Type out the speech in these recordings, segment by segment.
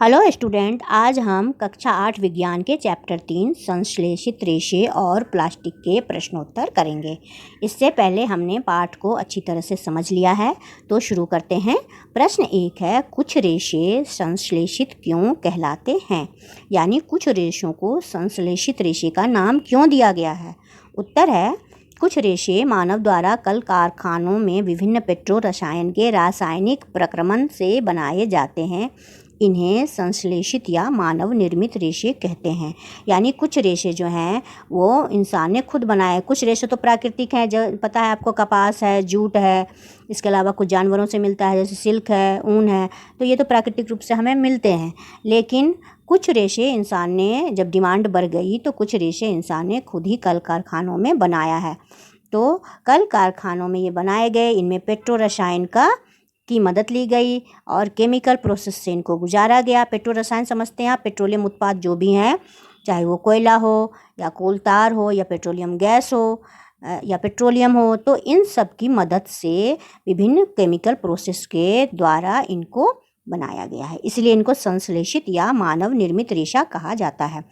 Hello student, आज हम कक्षा 8 विज्ञान के चैप्टर 3 संश्लेषित रेशे और प्लास्टिक के प्रश्नोत्तर करेंगे। इससे पहले हमने पाठ को अच्छी तरह से समझ लिया है, तो शुरू करते हैं। प्रश्न 1 है, कुछ रेशे संश्लेषित क्यों कहलाते हैं? यानी कुछ रेशों को संश्लेषित रेशे का नाम क्यों दिया गया है? उत्तर है, कुछ रेशे मानव द्वारा कल कारखानों में विभिन्न पेट्रो रसायन के रासायनिक प्रक्रमण से बनाए जाते हैं। इन्हें संश्लेषित या मानव निर्मित रेशे कहते हैं। यानी कुछ रेशे जो हैं वो इंसान ने खुद बनाए। कुछ रेशे तो प्राकृतिक हैं, जो पता है आपको, कपास है, जूट है, इसके अलावा कुछ जानवरों से मिलता है जैसे सिल्क है, ऊन है, तो ये तो प्राकृतिक रूप से हमें मिलते हैं। लेकिन कुछ रेशे इंसान ने, जब डिमांड बढ़ गई तो कुछ रेशे इंसान ने खुद ही कल कारखानों में बनाया है। तो कल कारखानों में ये बनाए गए, इनमें पेट्रो रसायन की मदद ली गई और केमिकल प्रोसेस से इनको गुजारा गया। पेट्रो रसायन समझते हैं आप, पेट्रोलियम उत्पाद जो भी हैं, चाहे वो कोयला हो या कोल तार हो या पेट्रोलियम गैस हो या पेट्रोलियम हो, तो इन सब की मदद से विभिन्न केमिकल प्रोसेस के द्वारा इनको बनाया गया है। इसलिए इनको संश्लेषित या मानव निर्मित रेशा कहा जाता है।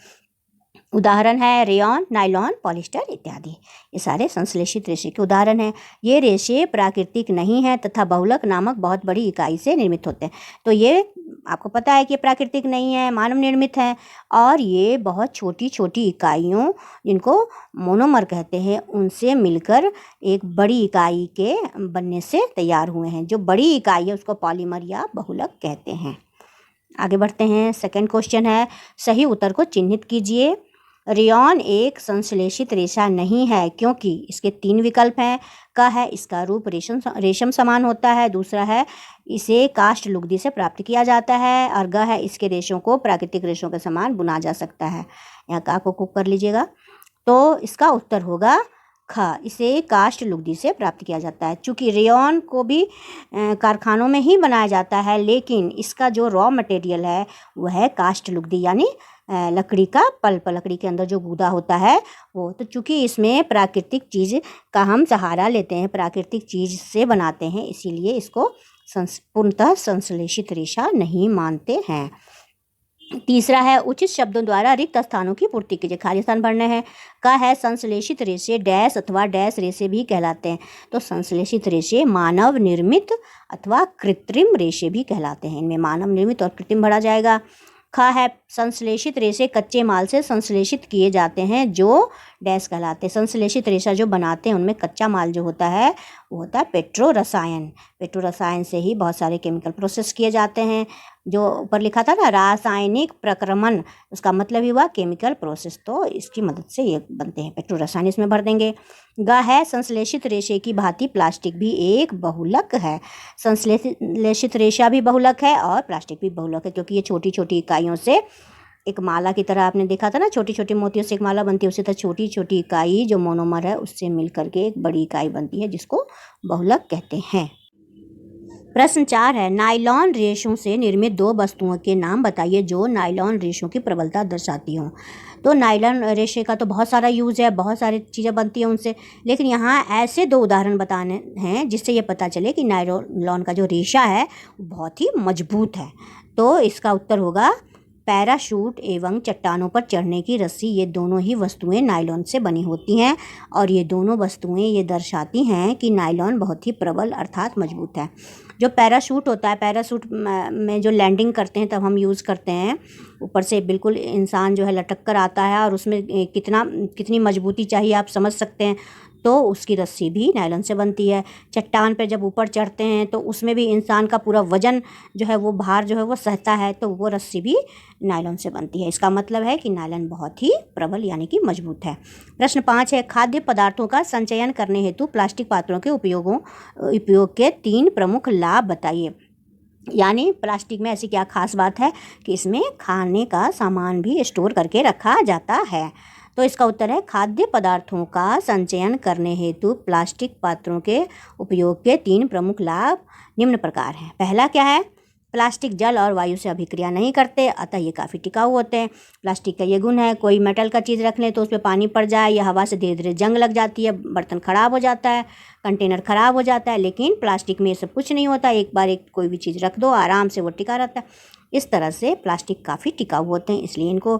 उदाहरण है रेयॉन, नायलॉन, पॉलिस्टर इत्यादि। ये सारे संश्लेषित रेशे के उदाहरण हैं। ये रेशे प्राकृतिक नहीं हैं तथा बहुलक नामक बहुत बड़ी इकाई से निर्मित होते हैं। तो ये आपको पता है कि प्राकृतिक नहीं है, मानव निर्मित है, और ये बहुत छोटी छोटी इकाइयों, जिनको मोनोमर कहते हैं, उनसे मिलकर एक बड़ी इकाई के बनने से तैयार हुए हैं। जो बड़ी इकाई है उसको पॉलीमर या बहुलक कहते हैं। आगे बढ़ते हैं। सेकंड क्वेश्चन है, सही उत्तर को चिन्हित कीजिए। रेयॉन एक संश्लेषित रेशा नहीं है क्योंकि इसके 3 विकल्प हैं। क है, इसका रूप रेशम समान होता है। दूसरा है, इसे काष्ठ लुगदी से प्राप्त किया जाता है। और ग है, इसके रेशों को प्राकृतिक रेशों के समान बुना जा सकता है। यहाँ का को कुक कर लीजिएगा। तो इसका उत्तर होगा ख, इसे काष्ठ लुगदी से प्राप्त किया जाता है। चूँकि रेयॉन को भी कारखानों में ही बनाया जाता है, लेकिन इसका जो रॉ मटेरियल है वह है काष्ठ लुगदी, यानी लकड़ी का पल्प, लकड़ी के अंदर जो गूदा होता है वो। तो चूँकि इसमें प्राकृतिक चीज़ का हम सहारा लेते हैं, प्राकृतिक चीज़ से बनाते हैं, इसीलिए इसको पूर्णतः संश्लेषित रेशा नहीं मानते हैं। तीसरा है, उचित शब्दों द्वारा रिक्त स्थानों की पूर्ति कीजिए। खाली स्थान भरने हैं। का है, संश्लेषित रेशे डैश अथवा डैश रेशे भी कहलाते हैं। तो संश्लेषित रेशे मानव निर्मित अथवा कृत्रिम रेशे भी कहलाते हैं। इनमें मानव निर्मित और कृत्रिम भरा जाएगा। खा है, संश्लेषित रेशे कच्चे माल से संश्लेषित किए जाते हैं जो डैश कहलाते हैं। संश्लेषित रेशा जो बनाते हैं उनमें कच्चा माल जो होता है वो होता है पेट्रो रसायन। पेट्रो रसायन से ही बहुत सारे केमिकल प्रोसेस किए जाते हैं। जो ऊपर लिखा था ना, रासायनिक प्रक्रमण, उसका मतलब ही हुआ केमिकल प्रोसेस। तो इसकी मदद से ये बनते हैं। पेट्रो रसायन इसमें भर देंगे। ग है, संश्लेषित रेशे की भांति प्लास्टिक भी एक बहुलक है। संश्लेषित रेशा भी बहुलक है और प्लास्टिक भी बहुलक है, क्योंकि ये छोटी छोटी इकाइयों से एक माला की तरह, आपने देखा था ना, छोटी छोटी मोतियों से एक माला बनती है, उसी तरह छोटी छोटी इकाई जो मोनोमर है उससे मिलकर के एक बड़ी इकाई बनती है, जिसको बहुलक कहते हैं। प्रश्न 4 है, नायलॉन रेशों से निर्मित 2 वस्तुओं के नाम बताइए जो नायलॉन रेशों की प्रबलता दर्शाती हों। तो नायलॉन रेशे का तो बहुत सारा यूज़ है, बहुत सारी चीज़ें बनती हैं उनसे, लेकिन यहाँ ऐसे 2 उदाहरण बताने हैं जिससे ये पता चले कि नायलॉन का जो रेशा है बहुत ही मजबूत है। तो इसका उत्तर होगा पैराशूट एवं चट्टानों पर चढ़ने की रस्सी। ये दोनों ही वस्तुएं नायलॉन से बनी होती हैं, और ये दोनों वस्तुएं ये दर्शाती हैं कि नायलॉन बहुत ही प्रबल अर्थात मजबूत है। जो पैराशूट होता है, पैराशूट में जो लैंडिंग करते हैं तब हम यूज़ करते हैं, ऊपर से बिल्कुल इंसान जो है लटक कर आता है, और उसमें कितनी मजबूती चाहिए आप समझ सकते हैं। तो उसकी रस्सी भी नायलॉन से बनती है। चट्टान पर जब ऊपर चढ़ते हैं तो उसमें भी इंसान का पूरा वजन जो है, वो भार जो है वो सहता है, तो वो रस्सी भी नायलॉन से बनती है। इसका मतलब है कि नायलॉन बहुत ही प्रबल यानी कि मजबूत है। प्रश्न 5 है, खाद्य पदार्थों का संचयन करने हेतु प्लास्टिक पात्रों के उपयोग के 3 प्रमुख लाभ बताइए। यानी प्लास्टिक में ऐसी क्या खास बात है कि इसमें खाने का सामान भी स्टोर करके रखा जाता है। तो इसका उत्तर है, खाद्य पदार्थों का संचयन करने हेतु प्लास्टिक पात्रों के उपयोग के 3 प्रमुख लाभ निम्न प्रकार हैं। पहला क्या है, प्लास्टिक जल और वायु से अभिक्रिया नहीं करते, अतः ये काफ़ी टिकाऊ होते हैं। प्लास्टिक का ये गुण है, कोई मेटल का चीज़ रख लें तो उस पर पानी पड़ जाए या हवा से धीरे धीरे जंग लग जाती है, बर्तन ख़राब हो जाता है, कंटेनर ख़राब हो जाता है। लेकिन प्लास्टिक में ये सब कुछ नहीं होता, एक बार कोई भी चीज़ रख दो आराम से वो टिका रहता है। इस तरह से प्लास्टिक काफ़ी टिकाऊ होते हैं, इसलिए इनको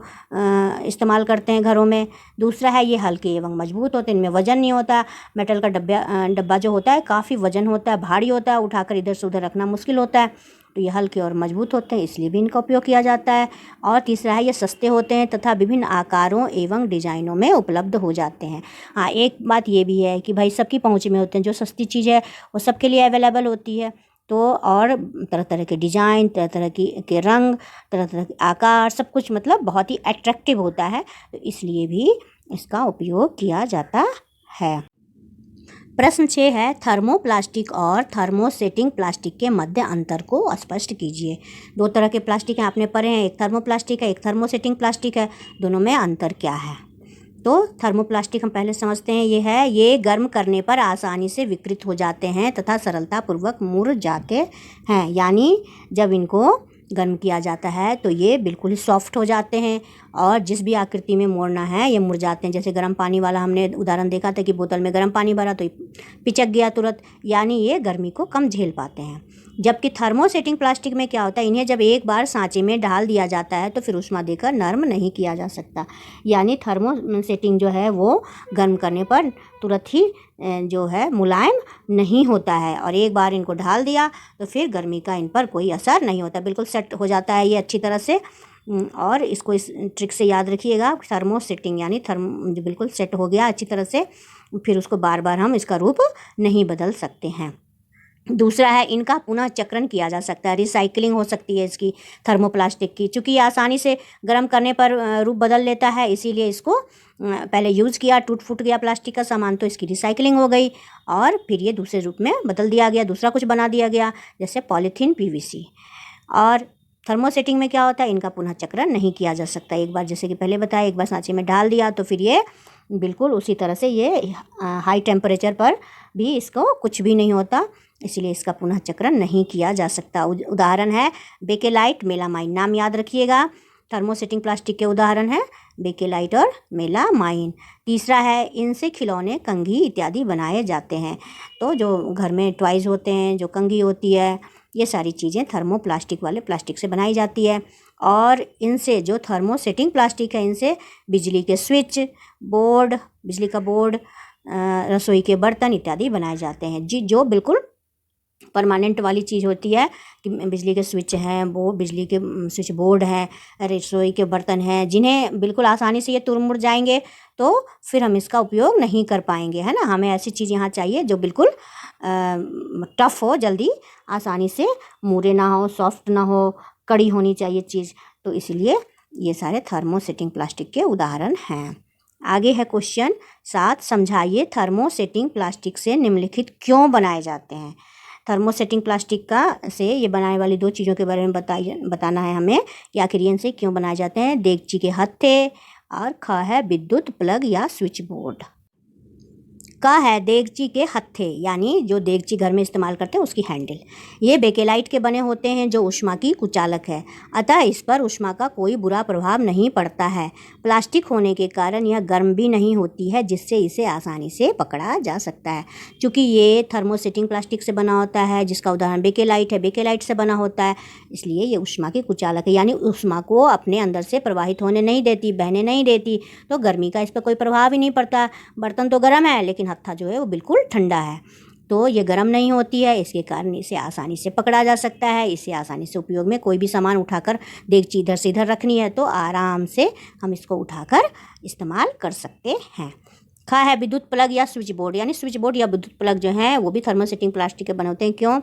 इस्तेमाल करते हैं घरों में। दूसरा है, ये हल्के एवं मजबूत होते हैं, इनमें वज़न नहीं होता। मेटल का डब्बा जो होता है काफ़ी वज़न होता है, भारी होता है, उठाकर इधर से उधर रखना मुश्किल होता है। तो ये हल्के और मजबूत होते हैं, इसलिए भी इनका उपयोग किया जाता है। और तीसरा है, ये सस्ते होते हैं तथा विभिन्न आकारों एवं डिज़ाइनों में उपलब्ध हो जाते हैं। हाँ, एक बात ये भी है कि भाई सबकी पहुँच में होते हैं, जो सस्ती चीज़ है वो सबके लिए अवेलेबल होती है। तो और तरह तरह के डिज़ाइन, तरह तरह के रंग, तरह तरह के आकार, सब कुछ मतलब बहुत ही अट्रैक्टिव होता है, तो इसलिए भी इसका उपयोग किया जाता है। प्रश्न 6 है, थर्मोप्लास्टिक और थर्मोसेटिंग प्लास्टिक के मध्य अंतर को स्पष्ट कीजिए। दो तरह के प्लास्टिक हैं, आपने पढ़े हैं, एक थर्मोप्लास्टिक है, एक थर्मोसेटिंग प्लास्टिक है। दोनों में अंतर क्या है? तो थर्मोप्लास्टिक हम पहले समझते हैं, ये गर्म करने पर आसानी से विकृत हो जाते हैं तथा सरलतापूर्वक मुड़ जाते हैं। यानी जब इनको गर्म किया जाता है तो ये बिल्कुल ही सॉफ्ट हो जाते हैं और जिस भी आकृति में मोड़ना है ये मुड़ जाते हैं। जैसे गर्म पानी वाला हमने उदाहरण देखा था कि बोतल में गर्म पानी भरा तो ये पिचक गया तुरंत, यानी ये गर्मी को कम झेल पाते हैं। जबकि थर्मोसेटिंग प्लास्टिक में क्या होता है, इन्हें जब एक बार सांचे में डाल दिया जाता है तो फिर ऊष्मा देकर नर्म नहीं किया जा सकता। यानी थर्मोसेटिंग जो है वो गर्म करने पर तुरंत ही जो है मुलायम नहीं होता है, और एक बार इनको डाल दिया तो फिर गर्मी का इन पर कोई असर नहीं होता, बिल्कुल सेट हो जाता है ये अच्छी तरह से। और इसको इस ट्रिक से याद रखिएगा, थर्मोसेटिंग यानी जो बिल्कुल सेट हो गया अच्छी तरह से, फिर उसको बार बार हम इसका रूप नहीं बदल सकते हैं। दूसरा है, इनका पुनः चक्रण किया जा सकता है, रिसाइकलिंग हो सकती है इसकी थर्मोप्लास्टिक की। चूँकि ये आसानी से गर्म करने पर रूप बदल लेता है, इसीलिए इसको पहले यूज़ किया, टूट फूट गया प्लास्टिक का सामान तो इसकी रिसाइकलिंग हो गई और फिर ये दूसरे रूप में बदल दिया गया, दूसरा कुछ बना दिया गया, जैसे पॉलीथीन, पीवीसी। और थर्मोसेटिंग में क्या होता है, इनका पुनः चक्रण नहीं किया जा सकता। एक बार, जैसे कि पहले बताया, एक बार सांचे में डाल दिया तो फिर ये बिल्कुल उसी तरह से ये हाई टेम्परेचर पर भी इसको कुछ भी नहीं होता, इसलिए इसका पुनः चक्रण नहीं किया जा सकता। उदाहरण है बेकेलाइट, मेलामाइन, नाम याद रखिएगा। थर्मोसेटिंग प्लास्टिक के उदाहरण है बेकेलाइट और मेलामाइन। तीसरा है, इनसे खिलौने, कंघी इत्यादि बनाए जाते हैं। तो जो घर में टॉयज़ होते हैं, जो कंघी होती है, ये सारी चीज़ें थर्मोप्लास्टिक वाले प्लास्टिक से बनाई जाती है। और इनसे, जो थर्मोसेटिंग प्लास्टिक है, इनसे बिजली के स्विच बोर्ड, बिजली का बोर्ड, रसोई के बर्तन इत्यादि बनाए जाते हैं, जो बिल्कुल परमानेंट वाली चीज़ होती है कि बिजली के स्विच हैं, वो बिजली के स्विच बोर्ड हैं, रसोई के बर्तन हैं, जिन्हें बिल्कुल आसानी से ये तुरमुड़ जाएंगे तो फिर हम इसका उपयोग नहीं कर पाएंगे, है ना। हमें ऐसी चीज़ यहाँ चाहिए जो बिल्कुल टफ़ हो, जल्दी आसानी से मुरे ना हो, सॉफ्ट ना हो, कड़ी होनी चाहिए चीज़। तो इसलिए ये सारे थर्मोसेटिंग प्लास्टिक के उदाहरण हैं। आगे है क्वेश्चन 7, समझाइए थर्मोसेटिंग प्लास्टिक से निम्नलिखित क्यों बनाए जाते हैं। थर्मोसेटिंग प्लास्टिक का से ये बनाने वाली दो चीज़ों के बारे में बताना है हमें कि आखिर इनसे क्यों बनाए जाते हैं। देगची के हत्थे, और ख है विद्युत प्लग या स्विच बोर्ड। का है देगची के हत्थे, यानी जो देगची घर में इस्तेमाल करते हैं उसकी हैंडल। ये बेकेलाइट के बने होते हैं जो ऊष्मा की कुचालक है, अतः इस पर ऊष्मा का कोई बुरा प्रभाव नहीं पड़ता है। प्लास्टिक होने के कारण यह गर्म भी नहीं होती है, जिससे इसे आसानी से पकड़ा जा सकता है। चूँकि ये थर्मोसेटिंग प्लास्टिक से बना होता है, जिसका उदाहरण बेकेलाइट है, बेकेलाइट से बना होता है, इसलिए ये ऊष्मा की कुचालक है, यानी ऊष्मा को अपने अंदर से प्रवाहित होने नहीं देती, बहने नहीं देती, तो गर्मी का इस पर कोई प्रभाव ही नहीं पड़ता। बर्तन तो गर्म है लेकिन हत्था जो है वो बिल्कुल ठंडा है, तो ये गर्म नहीं होती है, इसके कारण इसे आसानी से पकड़ा जा सकता है। इसे आसानी से उपयोग में, कोई भी सामान उठाकर देगची इधर से इधर रखनी है तो आराम से हम इसको उठाकर इस्तेमाल कर सकते हैं। खा है विद्युत प्लग या स्विच बोर्ड, यानी स्विच बोर्ड या विद्युत प्लग जो हैं वो भी थर्मोसेटिंग प्लास्टिक के बने होते हैं। क्यों?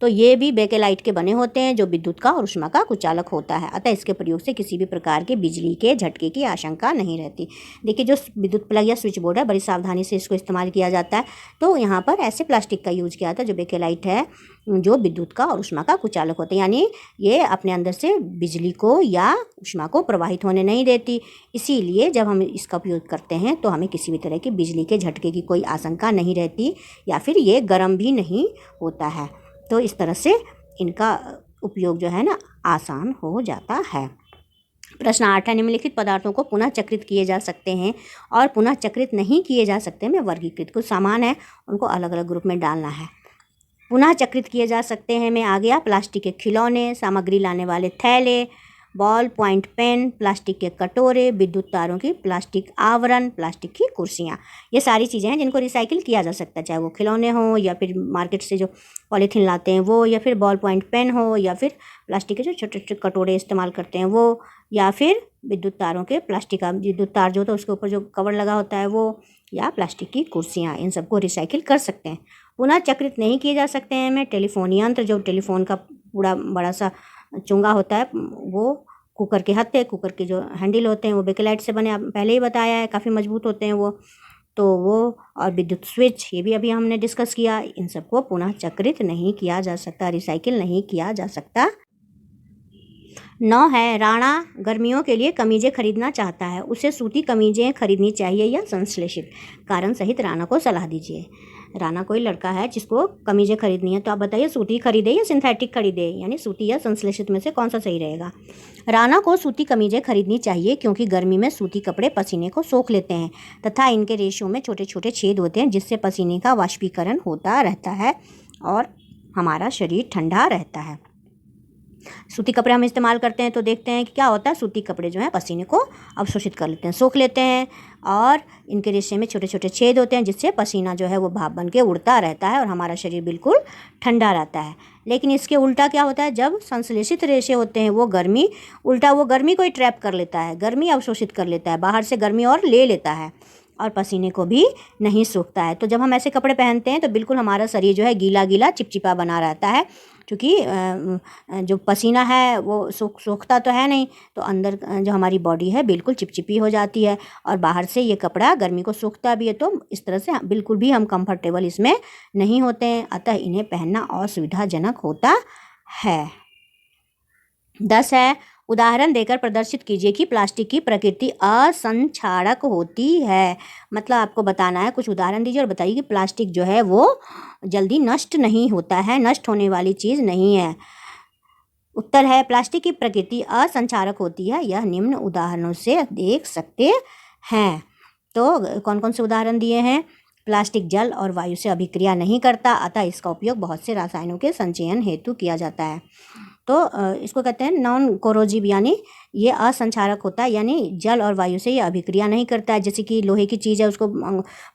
तो ये भी बेकेलाइट के बने होते हैं जो विद्युत का और ऊष्मा का कुचालक होता है, अतः इसके प्रयोग से किसी भी प्रकार के बिजली के झटके की आशंका नहीं रहती। देखिए, जो विद्युत प्लग या स्विच बोर्ड है, बड़ी सावधानी से इसको इस्तेमाल किया जाता है। तो यहाँ पर ऐसे प्लास्टिक का यूज किया जाता है जो बेकेलाइट है, जो विद्युत का और ऊष्मा का कुचालक होते हैं, यानी ये अपने अंदर से बिजली को या ऊष्मा को प्रवाहित होने नहीं देती। इसीलिए जब हम इसका उपयोग करते हैं तो हमें किसी भी तरह की बिजली के झटके की कोई आशंका नहीं रहती, या फिर ये गर्म भी नहीं होता है। तो इस तरह से इनका उपयोग जो है ना आसान हो जाता है। प्रश्न 8 है, निम्नलिखित पदार्थों को पुनः चक्रित किए जा सकते हैं और पुनः चक्रित नहीं किए जा सकते में वर्गीकृत। कुछ सामान है उनको अलग अलग ग्रुप में डालना है। पुनः चक्रित किए जा सकते हैं में आ गया प्लास्टिक के खिलौने, सामग्री लाने वाले थैले, बॉल पॉइंट पेन, प्लास्टिक के कटोरे, विद्युत तारों की प्लास्टिक आवरण, प्लास्टिक की कुर्सियाँ। ये सारी चीज़ें हैं जिनको रिसाइकिल किया जा सकता है, चाहे वो खिलौने हों या फिर मार्केट से जो पॉलीथीन लाते हैं वो, या फिर बॉल पॉइंट पेन हो, या फिर प्लास्टिक के जो छोटे छोटे कटोरे इस्तेमाल करते हैं वो, या फिर विद्युत तारों के प्लास्टिक का विद्युत तार जो होता है उसके ऊपर जो कवर लगा होता है वो, या प्लास्टिक की कुर्सियाँ, इन सबको रिसाइकिल कर सकते हैं। पुनः चक्रित नहीं किए जा सकते हैं में टेलीफोन यंत्र, जो टेलीफोन का पूरा बड़ा सा चुंगा होता है वो, कुकर के हत्थे, कुकर के जो हैंडल होते हैं वो बेकेलाइट से बने, पहले ही बताया है काफ़ी मजबूत होते हैं वो, तो वो, और विद्युत स्विच, ये भी अभी हमने डिस्कस किया। इन सबको पुनः चक्रित नहीं किया जा सकता, रिसाइकिल नहीं किया जा सकता। 9 है, राणा गर्मियों के लिए कमीजें खरीदना चाहता है, उसे सूती कमीजें खरीदनी चाहिए या संश्लेषित? कारण सहित राणा को सलाह दीजिए। राणा कोई लड़का है जिसको कमीजें खरीदनी है, तो आप बताइए सूती खरीदे या सिंथेटिक खरीदे, यानी सूती या संश्लेषित में से कौन सा सही रहेगा? राणा को सूती कमीजें खरीदनी चाहिए क्योंकि गर्मी में सूती कपड़े पसीने को सोख लेते हैं तथा इनके रेशों में छोटे छोटे छेद होते हैं जिससे पसीने का वाष्पीकरण होता रहता है और हमारा शरीर ठंडा रहता है। सूती कपड़े हम इस्तेमाल करते हैं तो देखते हैं कि क्या होता है, सूती कपड़े जो हैं पसीने को अवशोषित कर लेते हैं, सोख लेते हैं, और इनके रेशे में छोटे छोटे छेद होते हैं जिससे पसीना जो है वो भाप बन के उड़ता रहता है और हमारा शरीर बिल्कुल ठंडा रहता है। लेकिन इसके उल्टा क्या होता है, जब संश्लेषित रेशे होते हैं वो गर्मी को ही ट्रैप कर लेता है, गर्मी अवशोषित कर लेता है, बाहर से गर्मी और ले लेता है और पसीने को भी नहीं सूखता है। तो जब हम ऐसे कपड़े पहनते हैं तो बिल्कुल हमारा शरीर जो है गीला गीला चिपचिपा बना रहता है, क्योंकि जो पसीना है वो सूखता तो है नहीं, तो अंदर जो हमारी बॉडी है बिल्कुल चिपचिपी हो जाती है और बाहर से ये कपड़ा गर्मी को सूखता भी है, तो इस तरह से बिल्कुल भी हम कंफर्टेबल इसमें नहीं होते हैं, अतः इन्हें पहनना असुविधाजनक होता है। 10 है, उदाहरण देकर प्रदर्शित कीजिए कि प्लास्टिक की प्रकृति असंक्षारक होती है। मतलब आपको बताना है, कुछ उदाहरण दीजिए और बताइए कि प्लास्टिक जो है वो जल्दी नष्ट नहीं होता है, नष्ट होने वाली चीज़ नहीं है। उत्तर है, प्लास्टिक की प्रकृति असंक्षारक होती है, यह निम्न उदाहरणों से देख सकते हैं। तो कौन कौन से उदाहरण दिए हैं? प्लास्टिक जल और वायु से अभिक्रिया नहीं करता, अतः इसका उपयोग बहुत से रसायनों के संचयन हेतु किया जाता है। तो इसको कहते हैं नॉन कोरोजिव, यानी ये असंक्षारक होता है, यानी जल और वायु से ये अभिक्रिया नहीं करता है। जैसे कि लोहे की चीज़ है, उसको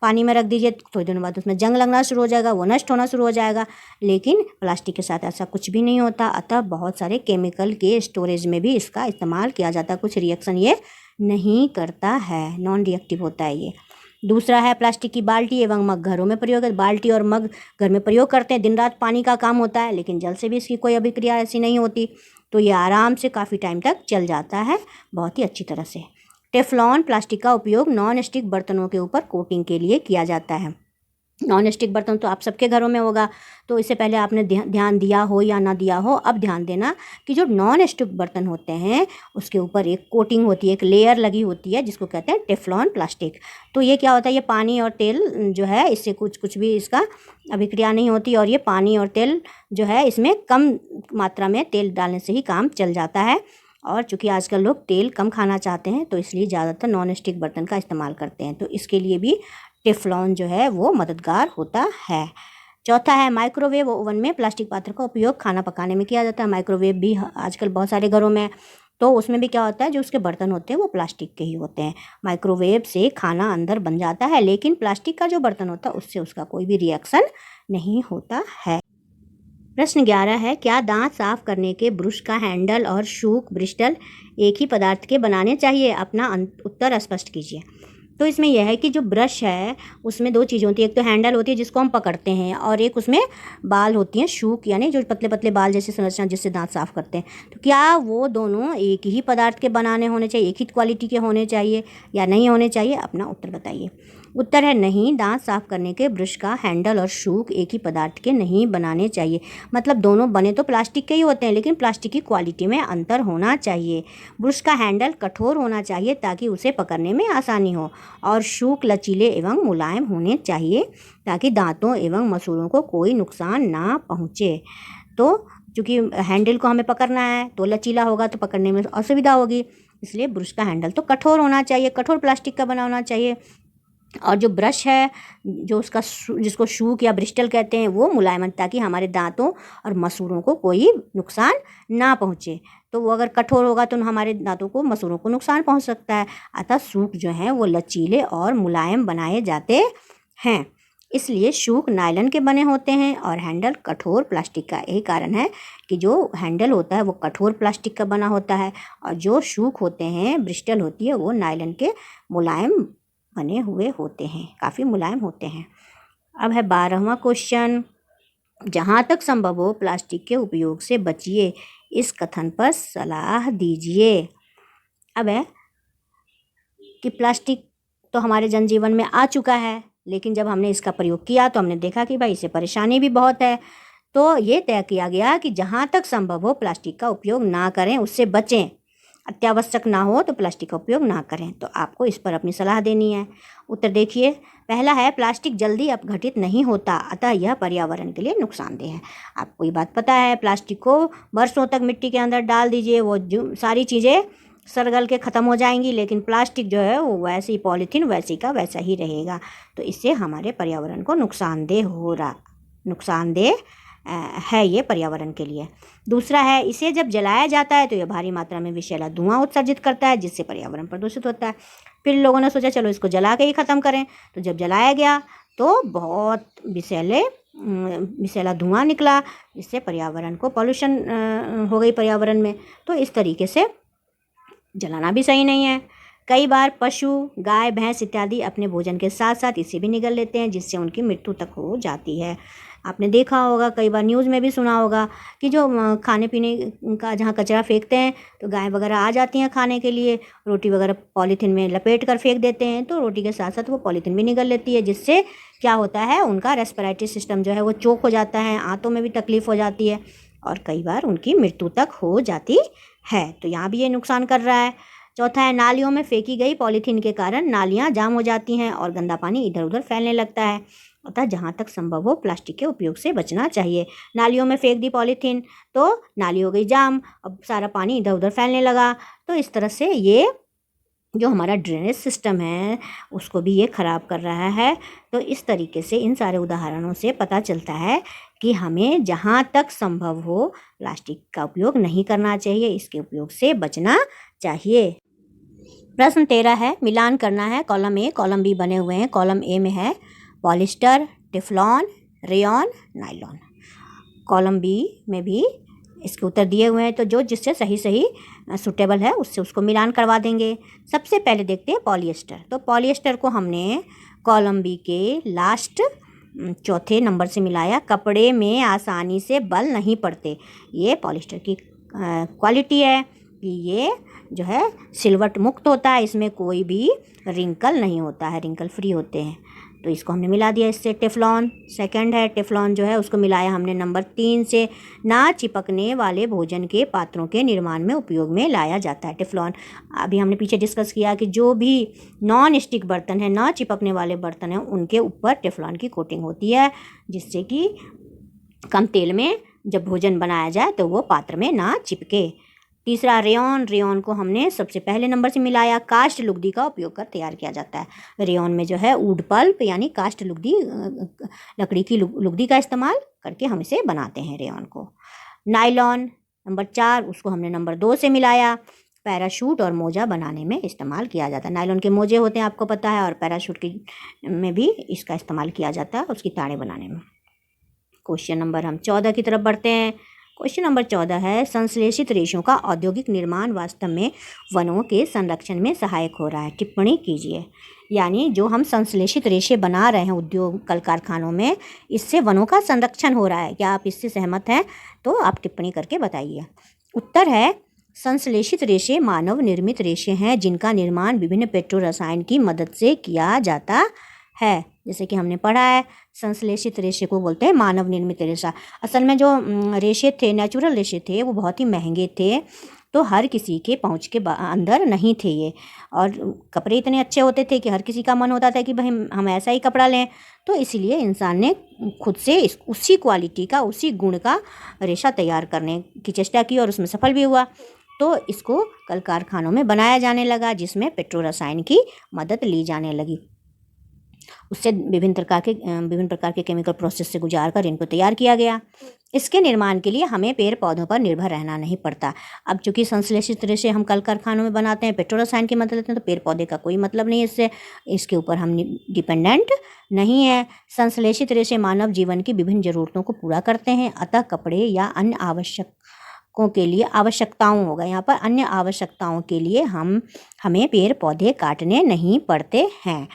पानी में रख दीजिए, थोड़ी दिनों बाद उसमें जंग लगना शुरू हो जाएगा, वो नष्ट होना शुरू हो जाएगा। लेकिन प्लास्टिक के साथ ऐसा कुछ भी नहीं होता, अतः बहुत सारे केमिकल के स्टोरेज में भी इसका इस्तेमाल किया जाता है, कुछ रिएक्शन ये नहीं करता है, नॉन रिएक्टिव होता है ये। दूसरा है, प्लास्टिक की बाल्टी एवं मग घरों में प्रयोग है। बाल्टी और मग घर में प्रयोग करते हैं, दिन रात पानी का काम होता है, लेकिन जल से भी इसकी कोई अभिक्रिया ऐसी नहीं होती, तो ये आराम से काफ़ी टाइम तक चल जाता है बहुत ही अच्छी तरह से। टेफ्लॉन प्लास्टिक का उपयोग नॉन स्टिक बर्तनों के ऊपर कोटिंग के लिए किया जाता है। नॉन स्टिक बर्तन तो आप सबके घरों में होगा, तो इससे पहले आपने ध्यान दिया हो या ना दिया हो, अब ध्यान देना कि जो नॉन स्टिक बर्तन होते हैं उसके ऊपर एक कोटिंग होती है, एक लेयर लगी होती है जिसको कहते हैं टेफ्लॉन प्लास्टिक। तो ये क्या होता है, ये पानी और तेल जो है इससे कुछ भी इसका अभिक्रिया नहीं होती, और ये पानी और तेल जो है इसमें कम मात्रा में तेल डालने से ही काम चल जाता है। और चूँकि आजकल लोग तेल कम खाना चाहते हैं तो इसलिए ज़्यादातर नॉन स्टिक बर्तन का इस्तेमाल करते हैं, तो इसके लिए भी टेफ्लॉन जो है वो मददगार होता है। चौथा है, माइक्रोवेव ओवन में प्लास्टिक पात्र का उपयोग खाना पकाने में किया जाता है। माइक्रोवेव भी आजकल बहुत सारे घरों में, तो उसमें भी क्या होता है, जो उसके बर्तन होते हैं वो प्लास्टिक के ही होते हैं। माइक्रोवेव से खाना अंदर बन जाता है, लेकिन प्लास्टिक का जो बर्तन होता है उससे उसका कोई भी रिएक्शन नहीं होता है। प्रश्न 11 है, क्या दांत साफ करने के ब्रश का हैंडल और शूक ब्रिस्टल एक ही पदार्थ के बनाने चाहिए? अपना उत्तर स्पष्ट कीजिए। तो इसमें यह है कि जो ब्रश है उसमें दो चीज़ें होती है, एक तो हैंडल होती है जिसको हम पकड़ते हैं, और एक उसमें बाल होती हैं, शूक, यानी जो पतले पतले बाल जैसे संरचना जिससे दांत साफ करते हैं। तो क्या वो दोनों एक ही पदार्थ के बनाने होने चाहिए, एक ही क्वालिटी के होने चाहिए या नहीं होने चाहिए? अपना उत्तर बताइए। उत्तर है नहीं, दांत साफ करने के ब्रश का हैंडल और शूक एक ही पदार्थ के नहीं बनाने चाहिए। मतलब दोनों बने तो प्लास्टिक के ही होते हैं, लेकिन प्लास्टिक की क्वालिटी में अंतर होना चाहिए। ब्रश का हैंडल कठोर होना चाहिए ताकि उसे पकड़ने में आसानी हो, और शूक लचीले एवं मुलायम होने चाहिए ताकि दांतों एवं मसूड़ों को कोई नुकसान ना पहुँचे। तो क्योंकि हैंडल को हमें पकड़ना है तो लचीला होगा तो पकड़ने में असुविधा होगी, इसलिए ब्रश का हैंडल तो कठोर होना चाहिए, कठोर प्लास्टिक का बना होना चाहिए। और जो ब्रश है, जो उसका जिसको शूक या ब्रिस्टल कहते हैं, वो मुलायम, ताकि हमारे दांतों और मसूड़ों को कोई नुकसान ना पहुँचे। तो वो अगर कठोर होगा तो हमारे दांतों को, मसूड़ों को नुकसान पहुँच सकता है। अतः शूक जो हैं वो लचीले और मुलायम बनाए जाते हैं, इसलिए शूक नायलॉन के बने होते हैं और हैंडल कठोर प्लास्टिक का। यही कारण है कि जो हैंडल होता है वो कठोर प्लास्टिक का बना होता है और जो शूक होते हैं, ब्रिस्टल होती है, वो नायलॉन के मुलायम बने हुए होते हैं, काफ़ी मुलायम होते हैं। अब है 12वां क्वेश्चन, जहाँ तक संभव हो प्लास्टिक के उपयोग से बचिए, इस कथन पर सलाह दीजिए। अब है कि प्लास्टिक तो हमारे जनजीवन में आ चुका है, लेकिन जब हमने इसका प्रयोग किया तो हमने देखा कि भाई इससे परेशानी भी बहुत है। तो ये तय किया गया कि जहाँ तक संभव हो प्लास्टिक का उपयोग ना करें, उससे बचें। अत्यावश्यक ना हो तो प्लास्टिक का उपयोग ना करें। तो आपको इस पर अपनी सलाह देनी है। उत्तर देखिए, पहला है प्लास्टिक जल्दी अपघटित नहीं होता, अतः यह पर्यावरण के लिए नुकसानदेह है। आपको ये बात पता है, प्लास्टिक को वर्षों तक मिट्टी के अंदर डाल दीजिए, वो जो सारी चीज़ें सरगल के ख़त्म हो जाएंगी, लेकिन प्लास्टिक जो है वो वैसे ही, पॉलीथीन वैसी का वैसा ही रहेगा। तो इससे हमारे पर्यावरण को नुकसानदेह है ये पर्यावरण के लिए। दूसरा है, इसे जब जलाया जाता है तो यह भारी मात्रा में विषैला धुआं उत्सर्जित करता है, जिससे पर्यावरण प्रदूषित होता है। फिर लोगों ने सोचा चलो इसको जला के ही ख़त्म करें, तो जब जलाया गया तो बहुत विषैला धुआं निकला, जिससे पर्यावरण को पॉल्यूशन हो गई पर्यावरण में। तो इस तरीके से जलाना भी सही नहीं है। कई बार पशु, गाय, भैंस इत्यादि अपने भोजन के साथ साथ इसे भी निगल लेते हैं, जिससे उनकी मृत्यु तक हो जाती है। आपने देखा होगा, कई बार न्यूज़ में भी सुना होगा कि जो खाने पीने का जहाँ कचरा फेंकते हैं तो गाय वगैरह आ जाती हैं खाने के लिए, रोटी वगैरह पॉलीथीन में लपेट कर फेंक देते हैं, तो रोटी के साथ साथ वो पॉलीथीन भी निगल लेती है, जिससे क्या होता है, उनका रेस्पिरेटरी सिस्टम जो है वो चोक हो जाता है, आंतों में भी तकलीफ़ हो जाती है और कई बार उनकी मृत्यु तक हो जाती है। तो यहाँ भी ये नुकसान कर रहा है। चौथा है, नालियों में फेंकी गई पॉलीथीन के कारण नालियाँ जाम हो जाती हैं और गंदा पानी इधर उधर फैलने लगता है। अतः जहाँ तक संभव हो प्लास्टिक के उपयोग से बचना चाहिए। नालियों में फेंक दी पॉलीथीन तो नाली हो गई जाम, अब सारा पानी इधर उधर फैलने लगा। तो इस तरह से ये जो हमारा ड्रेनेज सिस्टम है उसको भी ये ख़राब कर रहा है। तो इस तरीके से इन सारे उदाहरणों से पता चलता है कि हमें जहाँ तक संभव हो प्लास्टिक का उपयोग नहीं करना चाहिए, इसके उपयोग से बचना चाहिए। प्रश्न 13 है, मिलान करना है। कॉलम ए, कॉलम बी बने हुए हैं। कॉलम ए में है polyester, teflon, rayon, nylon. Column B में भी इसके उत्तर दिए हुए हैं, तो जो जिससे सही सूटेबल है उससे उसको मिलान करवा देंगे। सबसे पहले देखते हैं पॉलिएस्टर। तो पॉलिएस्टर को हमने कॉलम बी के लास्ट चौथे नंबर से मिलाया। कपड़े में आसानी से बल नहीं पड़ते, ये पॉलिएस्टर की क्वालिटी है कि ये जो है सिलवट मुक्त होता है, इसमें कोई भी रिंकल नहीं होता है, रिंकल फ्री होते हैं। तो इसको हमने मिला दिया इससे। टेफ्लॉन सेकंड है, टेफ्लॉन जो है उसको मिलाया हमने नंबर 3 से। ना चिपकने वाले भोजन के पात्रों के निर्माण में उपयोग में लाया जाता है टेफ्लॉन। अभी हमने पीछे डिस्कस किया कि जो भी नॉन स्टिक बर्तन है, ना चिपकने वाले बर्तन हैं, उनके ऊपर टेफ्लॉन की कोटिंग होती है, जिससे कि कम तेल में जब भोजन बनाया जाए तो वो पात्र में ना चिपके। तीसरा रेयॉन, रेयॉन को हमने सबसे पहले नंबर से मिलाया। काष्ठ लुगदी का उपयोग कर तैयार किया जाता है। रेयॉन में जो है वुड पल्प यानी काष्ठ लुगदी, लकड़ी की लुगदी का इस्तेमाल करके हम इसे बनाते हैं रेयॉन को। नायलॉन नंबर 4, उसको हमने नंबर 2 से मिलाया। पैराशूट और मोजा बनाने में इस्तेमाल किया जाता है। नायलॉन के मोजे होते हैं आपको पता है, और पैराशूट की में भी इसका इस्तेमाल किया जाता है उसकी ताड़ें बनाने में। क्वेश्चन नंबर हम 14 की तरफ बढ़ते हैं। क्वेश्चन नंबर 14 है, संश्लेषित रेशों का औद्योगिक निर्माण वास्तव में वनों के संरक्षण में सहायक हो रहा है, टिप्पणी कीजिए। यानी जो हम संश्लेषित रेशे बना रहे हैं उद्योग कल कारखानों में, इससे वनों का संरक्षण हो रहा है। क्या आप इससे सहमत हैं? तो आप टिप्पणी करके बताइए। उत्तर है, संश्लेषित रेशे मानव निर्मित रेशे हैं जिनका निर्माण विभिन्न पेट्रो रसायन की मदद से किया जाता है। जैसे कि हमने पढ़ा है, संश्लेषित रेशे को बोलते हैं मानव निर्मित रेशा। असल में जो रेशे थे, नेचुरल रेशे थे, वो बहुत ही महंगे थे, तो हर किसी के पहुँच के अंदर नहीं थे ये। और कपड़े इतने अच्छे होते थे कि हर किसी का मन होता था कि भाई हम ऐसा ही कपड़ा लें। तो इसीलिए इंसान ने खुद से उसी क्वालिटी का, उसी गुण का रेशा तैयार करने की चेष्टा की और उसमें सफल भी हुआ। तो इसको कल कारखानों में बनाया जाने लगा, जिसमें पेट्रो रसायन की मदद ली जाने लगी। उससे विभिन्न प्रकार के केमिकल प्रोसेस से गुजार कर इनको तैयार किया गया। इसके निर्माण के लिए हमें पेड़ पौधों पर निर्भर रहना नहीं पड़ता। अब चूंकि संश्लेषित रेशे हम कल कारखानों में बनाते हैं, पेट्रो रसायन की मदद लेते हैं, तो पेड़ पौधे का कोई मतलब नहीं है इसके ऊपर हम डिपेंडेंट नहीं है। संश्लेषित रेशे मानव जीवन की विभिन्न ज़रूरतों को पूरा करते हैं। अतः कपड़े या अन्य आवश्यकताओं होगा यहाँ पर, अन्य आवश्यकताओं के लिए हमें पेड़ पौधे काटने नहीं पड़ते हैं।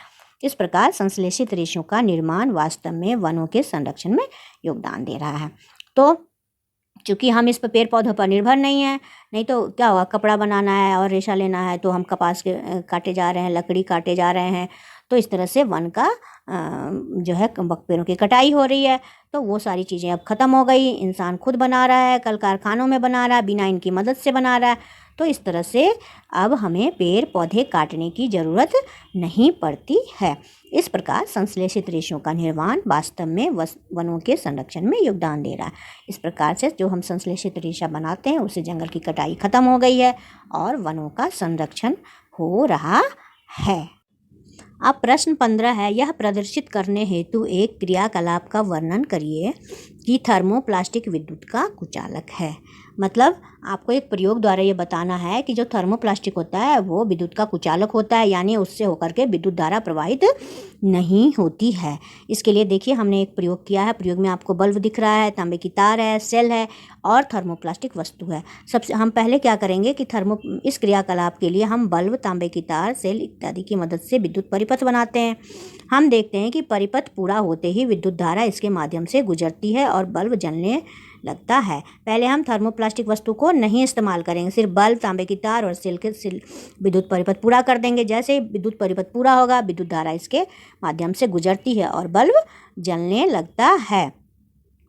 इस प्रकार संश्लेषित रेशों का निर्माण वास्तव में वनों के संरक्षण में योगदान दे रहा है। तो चूँकि हम इस पर पेड़ पौधों पर निर्भर नहीं है, नहीं तो क्या हुआ, कपड़ा बनाना है और रेशा लेना है तो हम कपास के काटे जा रहे हैं, लकड़ी काटे जा रहे हैं। तो इस तरह से वन का जो है पेड़ों की कटाई हो रही है। तो वो सारी चीज़ें अब ख़त्म हो गई। इंसान खुद बना रहा है, कल कारखानों में बना रहा है, बिना इनकी मदद से बना रहा है। तो इस तरह से अब हमें पेड़ पौधे काटने की ज़रूरत नहीं पड़ती है। इस प्रकार संश्लेषित रेशों का निर्माण वास्तव में वनों के संरक्षण में योगदान दे रहा है। इस प्रकार से जो हम संश्लेषित रेशा बनाते हैं उससे जंगल की कटाई ख़त्म हो गई है और वनों का संरक्षण हो रहा है। अब प्रश्न 15 है, यह प्रदर्शित करने हेतु एक क्रियाकलाप का वर्णन करिए कि थर्मोप्लास्टिक विद्युत का कुचालक है। मतलब आपको एक प्रयोग द्वारा ये बताना है कि जो थर्मोप्लास्टिक होता है वो विद्युत का कुचालक होता है, यानी उससे होकर के विद्युत धारा प्रवाहित नहीं होती है। इसके लिए देखिए हमने एक प्रयोग किया है। प्रयोग में आपको बल्ब दिख रहा है, तांबे की तार है, सेल है और थर्मोप्लास्टिक वस्तु है। सबसे हम पहले क्या करेंगे कि इस क्रियाकलाप के लिए हम बल्ब, तांबे की तार, सेल इत्यादि की मदद से विद्युत परिपथ बनाते हैं। हम देखते हैं कि परिपथ पूरा होते ही विद्युत धारा इसके माध्यम से गुजरती है और बल्ब जलने लगता है। पहले हम थर्मोप्लास्टिक वस्तु को नहीं इस्तेमाल करेंगे, सिर्फ बल्ब, तांबे की तार और सेल विद्युत परिपथ पूरा कर देंगे। जैसे ही विद्युत परिपथ पूरा होगा, विद्युत धारा इसके माध्यम से गुजरती है और बल्ब जलने लगता है।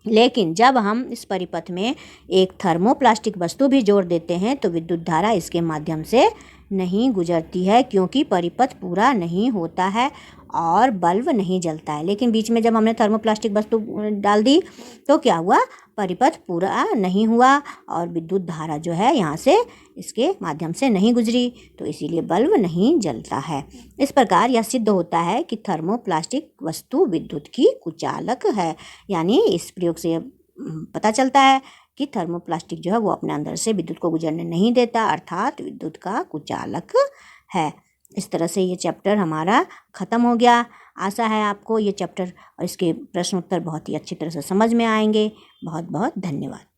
लेकिन जब हम इस परिपथ में एक थर्मोप्लास्टिक वस्तु भी जोड़ देते हैं तो विद्युत धारा इसके माध्यम से नहीं गुजरती है, क्योंकि परिपथ पूरा नहीं होता है और बल्ब नहीं जलता है। लेकिन बीच में जब हमने थर्मोप्लास्टिक वस्तु डाल दी तो क्या हुआ, परिपथ पूरा नहीं हुआ और विद्युत धारा जो है यहाँ से इसके माध्यम से नहीं गुजरी, तो इसीलिए बल्ब नहीं जलता है। इस प्रकार यह सिद्ध होता है कि थर्मोप्लास्टिक वस्तु विद्युत की कुचालक है। यानी इस प्रयोग से पता चलता है कि थर्मोप्लास्टिक जो है वो अपने अंदर से विद्युत को गुजरने नहीं देता, अर्थात विद्युत का कुचालक है। इस तरह से ये चैप्टर हमारा ख़त्म हो गया। आशा है आपको ये चैप्टर और इसके प्रश्न उत्तर बहुत ही अच्छी तरह से समझ में आएंगे। बहुत बहुत धन्यवाद।